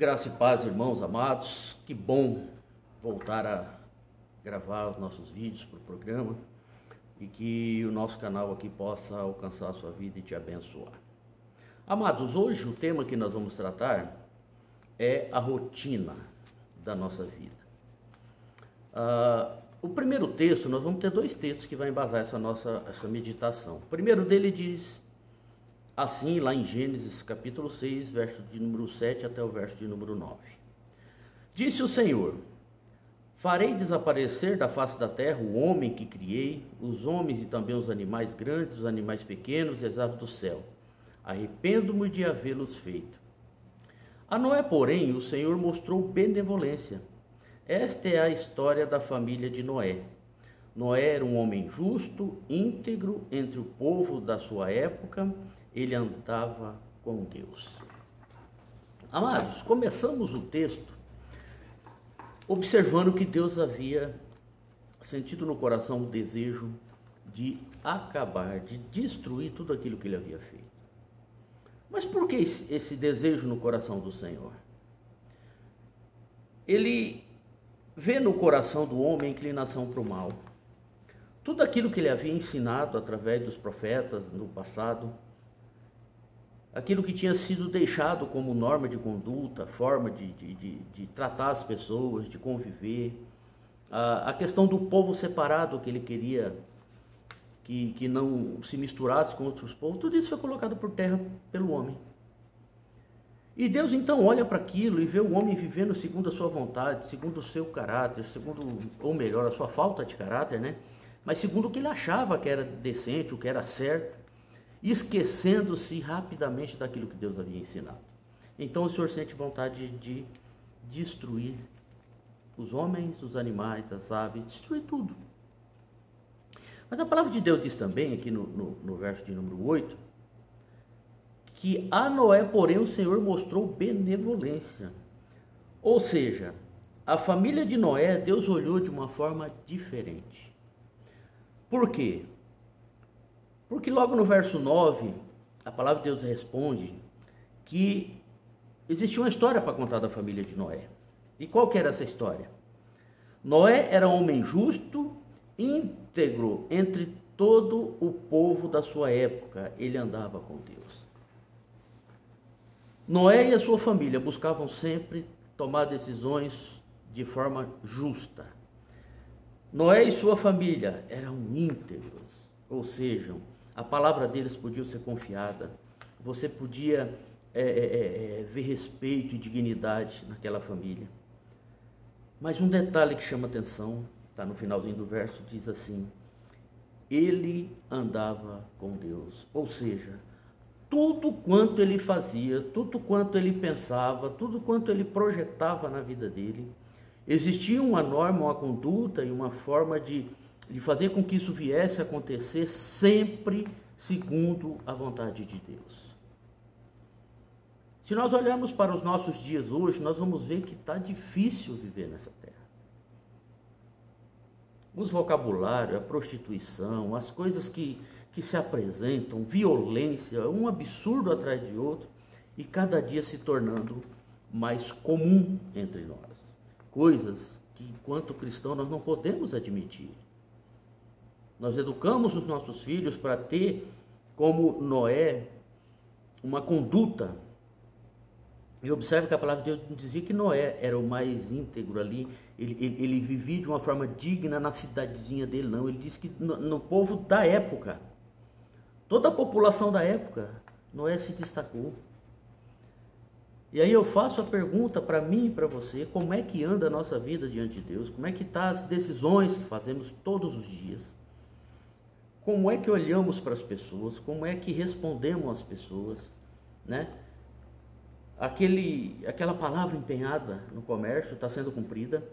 Graça e paz, irmãos amados, que bom voltar a gravar os nossos vídeos para o programa e que o nosso canal aqui possa alcançar a sua vida e te abençoar. Amados, hoje o tema que nós vamos tratar é a rotina da nossa vida. O primeiro texto, nós vamos ter dois textos que vão embasar essa meditação. O primeiro dele diz assim, lá em Gênesis capítulo 6, verso de número 7 até o verso de número 9. Disse o Senhor: farei desaparecer da face da terra o homem que criei, os homens e também os animais grandes, os animais pequenos e as aves do céu. Arrependo-me de havê-los feito. A Noé, porém, o Senhor mostrou benevolência. Esta é a história da família de Noé. Noé era um homem justo, íntegro entre o povo da sua época. Ele andava com Deus. Amados, começamos o texto observando que Deus havia sentido no coração o desejo de acabar, de destruir tudo aquilo que ele havia feito. Mas por que esse desejo no coração do Senhor? Ele vê no coração do homem a inclinação para o mal. Tudo aquilo que ele havia ensinado através dos profetas no passado, aquilo que tinha sido deixado como norma de conduta, forma de tratar as pessoas, de conviver, a questão do povo separado que ele queria que não se misturasse com outros povos, tudo isso foi colocado por terra pelo homem. E Deus então olha para aquilo e vê o homem vivendo segundo a sua vontade, segundo o seu caráter, segundo, ou melhor, a sua falta de caráter, né? Mas segundo o que ele achava que era decente, o que era certo, esquecendo-se rapidamente daquilo que Deus havia ensinado. Então o Senhor sente vontade de destruir os homens, os animais, as aves, destruir tudo. Mas a palavra de Deus diz também, aqui no verso de número 8, que a Noé, porém, o Senhor mostrou benevolência. Ou seja, a família de Noé, Deus olhou de uma forma diferente. Por quê? Porque logo no verso 9, a palavra de Deus responde que existia uma história para contar da família de Noé. E qual que era essa história? Noé era um homem justo, íntegro entre todo o povo da sua época. Ele andava com Deus. Noé e a sua família buscavam sempre tomar decisões de forma justa. Noé e sua família eram íntegros, ou seja, a palavra deles podia ser confiada, você podia ver respeito e dignidade naquela família. Mas um detalhe que chama atenção, está no finalzinho do verso, diz assim: ele andava com Deus, ou seja, tudo quanto ele fazia, tudo quanto ele pensava, tudo quanto ele projetava na vida dele, existia uma norma, uma conduta e uma forma de fazer com que isso viesse a acontecer sempre segundo a vontade de Deus. Se nós olharmos para os nossos dias hoje, nós vamos ver que está difícil viver nessa terra. Os vocabulários, a prostituição, as coisas que se apresentam, violência, um absurdo atrás de outro, e cada dia se tornando mais comum entre nós. Coisas que, enquanto cristão, nós não podemos admitir. Nós educamos os nossos filhos para ter, como Noé, uma conduta. E observe que a palavra de Deus dizia que Noé era o mais íntegro ali, ele vivia de uma forma digna na cidadezinha dele, não. Ele disse que no povo da época, toda a população da época, Noé se destacou. E aí eu faço a pergunta para mim e para você: como é que anda a nossa vida diante de Deus? Como é que estão as decisões que fazemos todos os dias? Como é que olhamos para as pessoas? Como é que respondemos às pessoas? Né? Aquela palavra empenhada no comércio está sendo cumprida.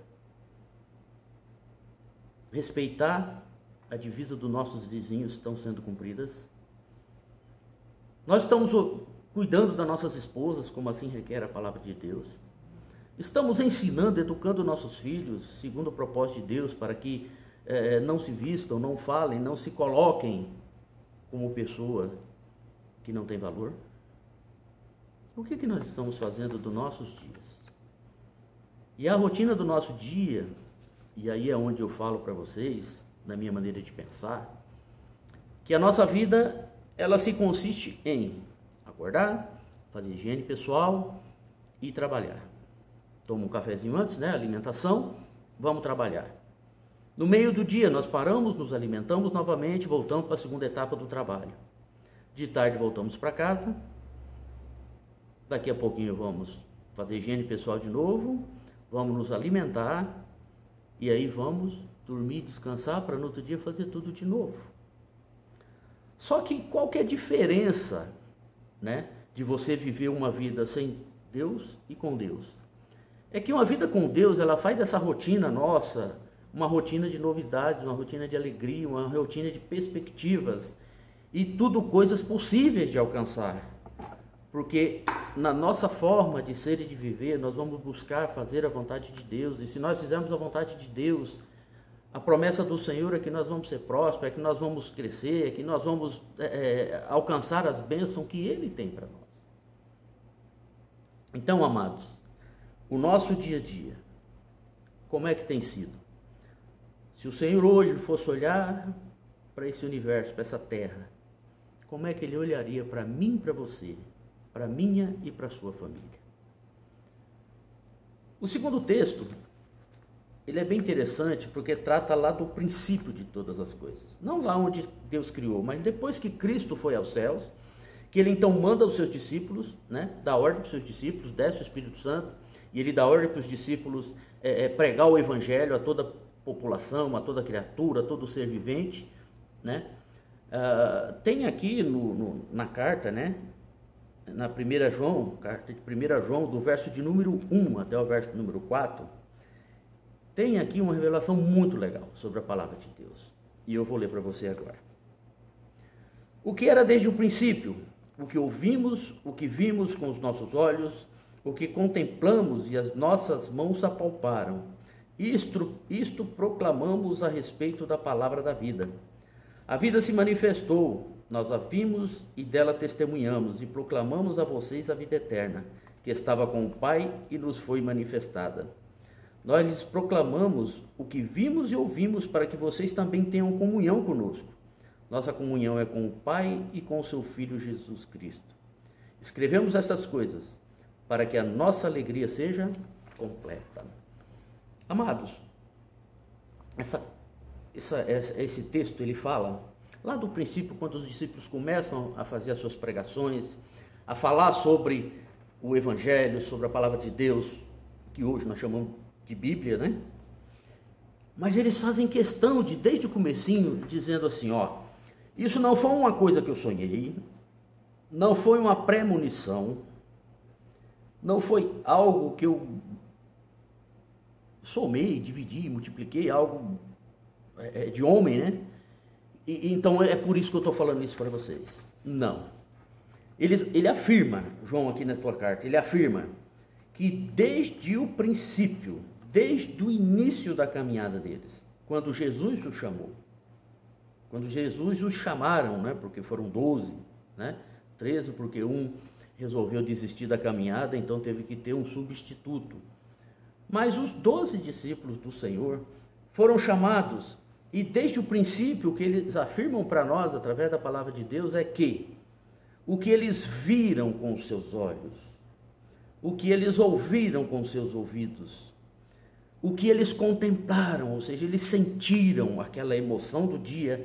Respeitar a divisa dos nossos vizinhos estão sendo cumpridas. Nós estamos cuidando das nossas esposas, como assim requer a palavra de Deus. Estamos ensinando, educando nossos filhos, segundo o propósito de Deus, para que não se vistam, não falem, não se coloquem como pessoa que não tem valor. O que nós estamos fazendo dos nossos dias? E a rotina do nosso dia, e aí é onde eu falo para vocês, na minha maneira de pensar, que a nossa vida, ela se consiste em acordar, fazer higiene pessoal e trabalhar. Toma um cafezinho antes, né? Alimentação, vamos trabalhar. No meio do dia nós paramos, nos alimentamos novamente, voltamos para a segunda etapa do trabalho. De tarde voltamos para casa, daqui a pouquinho vamos fazer higiene pessoal de novo, vamos nos alimentar e aí vamos dormir, descansar para no outro dia fazer tudo de novo. Só que qual que é a diferença, né, de você viver uma vida sem Deus e com Deus? É que uma vida com Deus, ela faz dessa rotina nossa uma rotina de novidades, uma rotina de alegria, uma rotina de perspectivas e tudo coisas possíveis de alcançar. Porque na nossa forma de ser e de viver, nós vamos buscar fazer a vontade de Deus. E se nós fizermos a vontade de Deus, a promessa do Senhor é que nós vamos ser prósperos, é que nós vamos crescer, é que nós vamos alcançar as bênçãos que Ele tem para nós. Então, amados, o nosso dia a dia, como é que tem sido? Se o Senhor hoje fosse olhar para esse universo, para essa terra, como é que Ele olharia para mim e para você, para a minha e para a sua família? O segundo texto, ele é bem interessante porque trata lá do princípio de todas as coisas. Não lá onde Deus criou, mas depois que Cristo foi aos céus, que Ele então manda os seus discípulos, né, dá ordem para os seus discípulos, desce o Espírito Santo, e Ele dá ordem para os discípulos pregar o Evangelho a toda população, a toda criatura, a todo ser vivente, né? Tem aqui na carta, né? Na carta de 1 João, do verso de número 1 até o verso número 4, tem aqui uma revelação muito legal sobre a palavra de Deus. E eu vou ler para você agora. O que era desde o princípio, o que ouvimos, o que vimos com os nossos olhos, o que contemplamos e as nossas mãos apalparam, isto proclamamos a respeito da palavra da vida. A vida se manifestou, nós a vimos e dela testemunhamos, e proclamamos a vocês a vida eterna, que estava com o Pai e nos foi manifestada. Nós lhes proclamamos o que vimos e ouvimos, para que vocês também tenham comunhão conosco. Nossa comunhão é com o Pai e com o seu Filho Jesus Cristo. Escrevemos essas coisas, para que a nossa alegria seja completa. Amados, esse texto ele fala lá do princípio, quando os discípulos começam a fazer as suas pregações, a falar sobre o Evangelho, sobre a palavra de Deus, que hoje nós chamamos de Bíblia, né? Mas eles fazem questão de, desde o comecinho, dizendo assim, ó, isso não foi uma coisa que eu sonhei, não foi uma premonição, não foi algo que eu somei, dividi, multipliquei, algo de homem, né? Então é por isso que eu estou falando isso para vocês. Não. Ele afirma, João, aqui na tua carta, ele afirma que desde o princípio, desde o início da caminhada deles, quando Jesus os chamou, quando Jesus os chamaram, né? Porque foram 12, né? 13, porque um resolveu desistir da caminhada, então teve que ter um substituto. Mas os 12 discípulos do Senhor foram chamados, e desde o princípio o que eles afirmam para nós, através da palavra de Deus, é que o que eles viram com os seus olhos, o que eles ouviram com os seus ouvidos, o que eles contemplaram, ou seja, eles sentiram aquela emoção do dia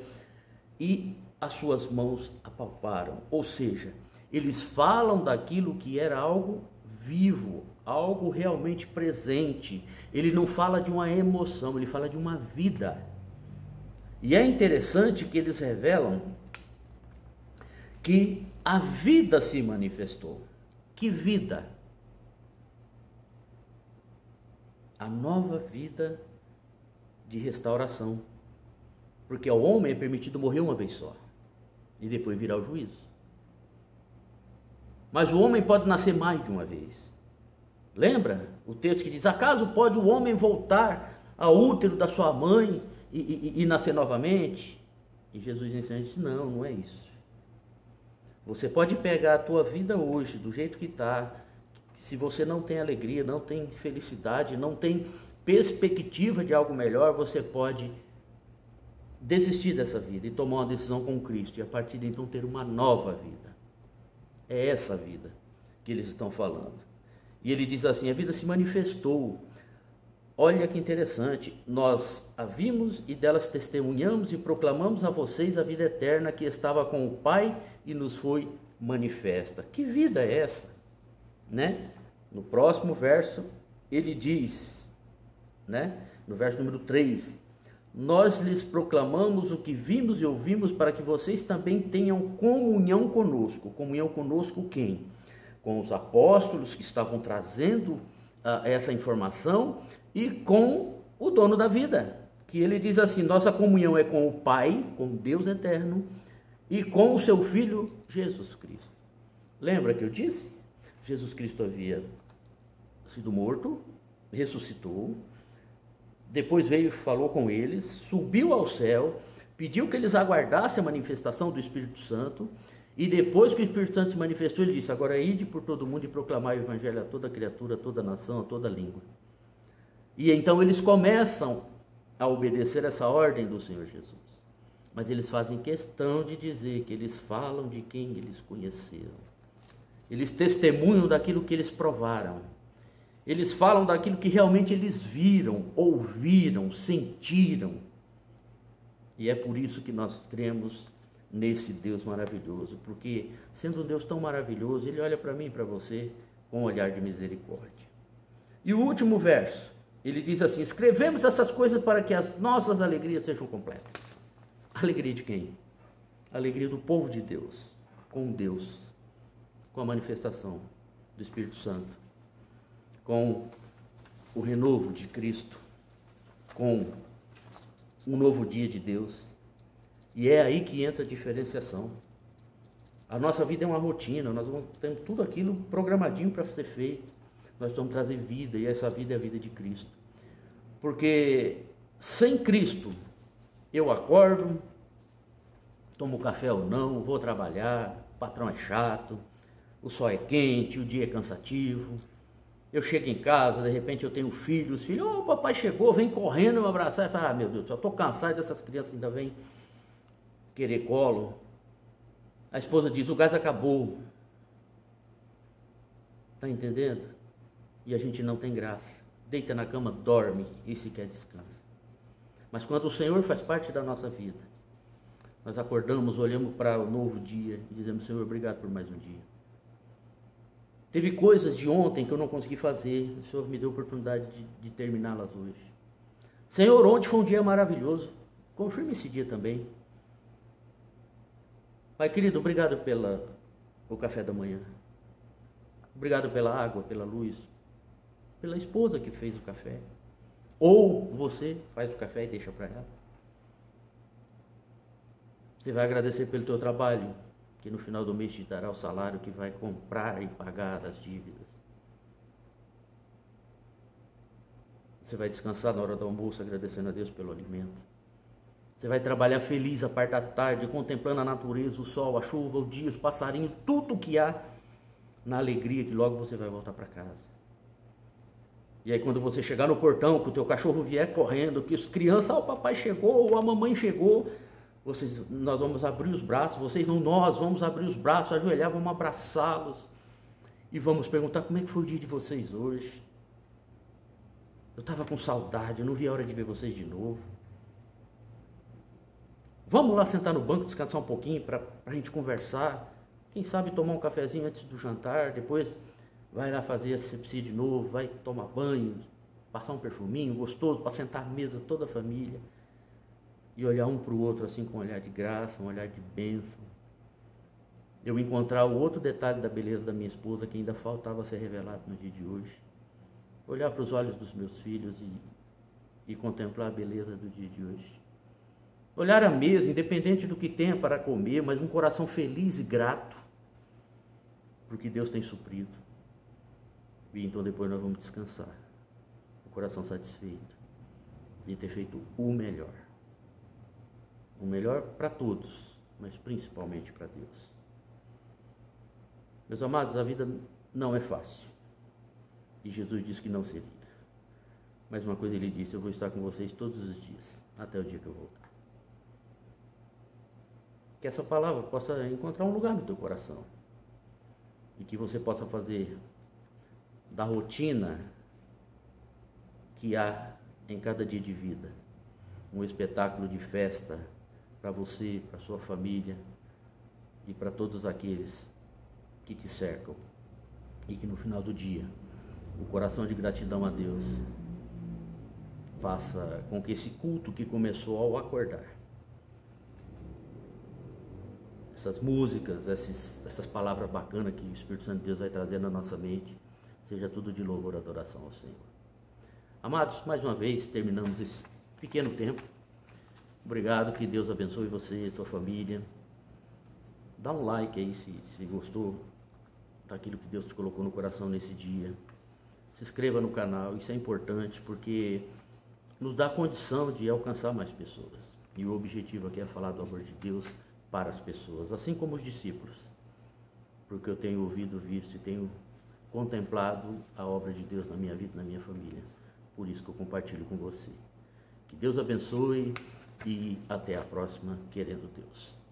e as suas mãos apalparam, ou seja, eles falam daquilo que era algo vivo, algo realmente presente. Ele não fala de uma emoção, ele fala de uma vida. E é interessante que eles revelam que a vida se manifestou. Que vida? A nova vida de restauração. Porque ao homem é permitido morrer uma vez só e depois virá o juízo. Mas o homem pode nascer mais de uma vez. Lembra o texto que diz, acaso pode o homem voltar ao útero da sua mãe e nascer novamente? E Jesus ensina, disse, não, não é isso. Você pode pegar a tua vida hoje, do jeito que está, Se você não tem alegria, não tem felicidade, não tem perspectiva de algo melhor, você pode desistir dessa vida e tomar uma decisão com Cristo e a partir de então ter uma nova vida. É essa vida que eles estão falando. E ele diz assim: a vida se manifestou. Olha que interessante, nós a vimos e delas testemunhamos e proclamamos a vocês a vida eterna que estava com o Pai e nos foi manifesta. Que vida é essa? Né? No próximo verso ele diz, né? No verso número 3, nós lhes proclamamos o que vimos e ouvimos para que vocês também tenham comunhão conosco. Comunhão conosco quem? Com os apóstolos que estavam trazendo essa informação e com o dono da vida, que ele diz assim: nossa comunhão é com o Pai, com Deus eterno, e com o seu Filho Jesus Cristo. Lembra que eu disse? Jesus Cristo havia sido morto, ressuscitou, depois veio e falou com eles, subiu ao céu, pediu que eles aguardassem a manifestação do Espírito Santo, e depois que o Espírito Santo se manifestou, ele disse: agora ide por todo mundo e proclamai o Evangelho a toda criatura, a toda nação, a toda língua. E então eles começam a obedecer essa ordem do Senhor Jesus. Mas eles fazem questão de dizer que eles falam de quem eles conheceram. Eles testemunham daquilo que eles provaram. Eles falam daquilo que realmente eles viram, ouviram, sentiram. E é por isso que nós cremos nesse Deus maravilhoso. Porque sendo um Deus tão maravilhoso, Ele olha para mim e para você com um olhar de misericórdia. E o último verso. Ele diz assim: escrevemos essas coisas para que as nossas alegrias sejam completas. Alegria de quem? Alegria do povo de Deus, com a manifestação do Espírito Santo, com o renovo de Cristo, com um novo dia de Deus. E é aí que entra a diferenciação. A nossa vida é uma rotina, nós temos tudo aquilo programadinho para ser feito. Nós vamos trazer vida, e essa vida é a vida de Cristo. Porque sem Cristo, eu acordo, tomo café ou não, vou trabalhar, o patrão é chato, o sol é quente, o dia é cansativo. Eu chego em casa, de repente eu tenho filhos, os filhos: o papai chegou, vem correndo me abraçar. Eu falo: meu Deus, eu estou cansado dessas crianças, ainda vêm querer colo. A esposa diz: o gás acabou. Está entendendo? E a gente não tem graça. Deita na cama, dorme e sequer descansa. Mas quando o Senhor faz parte da nossa vida, nós acordamos, olhamos para o novo dia e dizemos: Senhor, obrigado por mais um dia. Teve coisas de ontem que eu não consegui fazer, o Senhor me deu a oportunidade de terminá-las hoje. Senhor, ontem foi um dia maravilhoso, confirme esse dia também. Pai querido, obrigado pelo café da manhã. Obrigado pela água, pela luz, pela esposa que fez o café. Ou você faz o café e deixa para ela. Você vai agradecer pelo teu trabalho, que no final do mês te dará o salário que vai comprar e pagar as dívidas. Você vai descansar na hora do almoço agradecendo a Deus pelo alimento. Você vai trabalhar feliz a parte da tarde, contemplando a natureza, o sol, a chuva, o dia, os passarinhos, tudo que há, na alegria que logo você vai voltar para casa. E aí quando você chegar no portão, que o teu cachorro vier correndo, que as crianças: o papai chegou, ou a mamãe chegou, nós vamos abrir os braços, nós vamos abrir os braços, ajoelhar, vamos abraçá-los e vamos perguntar: como é que foi o dia de vocês hoje? Eu estava com saudade, eu não vi a hora de ver vocês de novo. Vamos lá sentar no banco, descansar um pouquinho para a gente conversar. Quem sabe tomar um cafezinho antes do jantar, depois vai lá fazer a asepsia de novo, vai tomar banho, passar um perfuminho gostoso para sentar à mesa toda a família e olhar um para o outro assim com um olhar de graça, um olhar de bênção. Eu encontrar o outro detalhe da beleza da minha esposa que ainda faltava ser revelado no dia de hoje. Olhar para os olhos dos meus filhos e contemplar a beleza do dia de hoje. Olhar à mesa, independente do que tenha para comer, mas um coração feliz e grato, porque Deus tem suprido. E então depois nós vamos descansar, o coração satisfeito de ter feito o melhor. O melhor para todos, mas principalmente para Deus. Meus amados, a vida não é fácil. E Jesus disse que não seria. Mas uma coisa ele disse: eu vou estar com vocês todos os dias, até o dia que eu voltar. Que essa palavra possa encontrar um lugar no teu coração. E que você possa fazer da rotina que há em cada dia de vida um espetáculo de festa para você, para sua família e para todos aqueles que te cercam. E que no final do dia, o coração de gratidão a Deus faça com que esse culto que começou ao acordar, essas músicas, essas palavras bacanas que o Espírito Santo de Deus vai trazer na nossa mente, seja tudo de louvor e adoração ao Senhor. Amados, mais uma vez terminamos esse pequeno tempo. Obrigado, que Deus abençoe você e tua família. Dá um like aí se gostou daquilo que Deus te colocou no coração nesse dia. Se inscreva no canal, isso é importante porque nos dá condição de alcançar mais pessoas. E o objetivo aqui é falar do amor de Deus para as pessoas, assim como os discípulos. Porque eu tenho ouvido, visto e tenho contemplado a obra de Deus na minha vida, na minha família. Por isso que eu compartilho com você. Que Deus abençoe e até a próxima, querendo Deus.